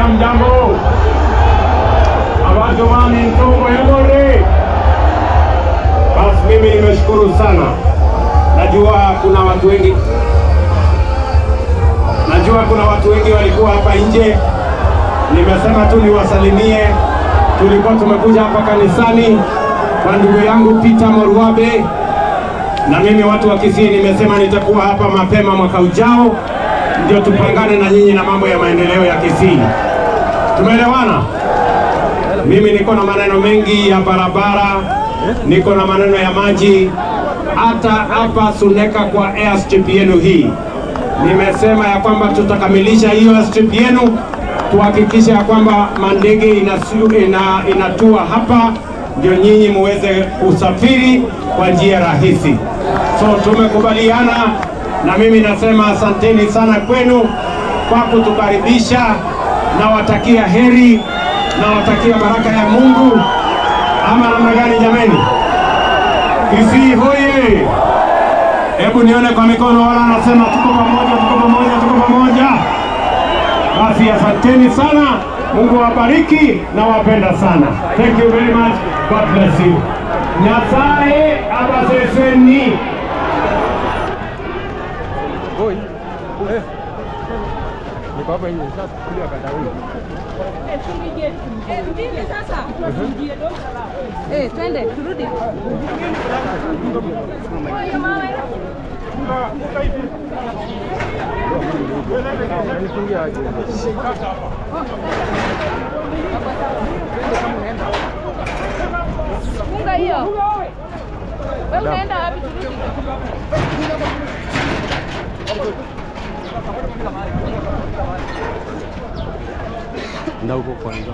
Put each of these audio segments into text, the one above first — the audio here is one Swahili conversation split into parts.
Hamjambo, abatomani ntongo yamore. Basi mimi nimeshukuru sana. Najua kuna watu wengi walikuwa hapa nje. Nimesema tu niwasalimie. Tulikuwa tumekuja hapa kanisani kwa ndugu yangu Peter Moruabe, na mimi watu wa Kisii nimesema nitakuwa hapa mapema mwaka ujao, ndio tupangane na nyinyi na mambo ya maendeleo ya Kisii. Tumeelewana? Mimi niko na maneno mengi ya barabara, niko na maneno ya maji, hata hapa Suneka kwa airstrip yenu hii. Nimesema ya kwamba tutakamilisha hiyo airstrip yenu, tuhakikisha ya kwamba mandege inatua hapa, ndio nyinyi muweze kusafiri kwa njia rahisi. So tumekubaliana, na mimi nasema asanteni sana kwenu kwa kutukaribisha. Nawatakia heri, nawatakia baraka ya Mungu. Ama namna gani jameni? Kisii hoye! Hebu nione kwa mikono wala nasema tuko pamoja, tuko pamoja, tuko pamoja. Basi asanteni sana. Mungu wabariki na wapenda sana. Thank you very much. God bless you. Nyasaye abaseseni. Oi. Niko hapa nje sasa kulia kata huyu. Tupige sasa. Twende turudi. Funga hiyo. Wewe unaenda wapi? Ndio huko kwanza.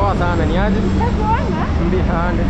Poa sana, ni aje? Mbihande.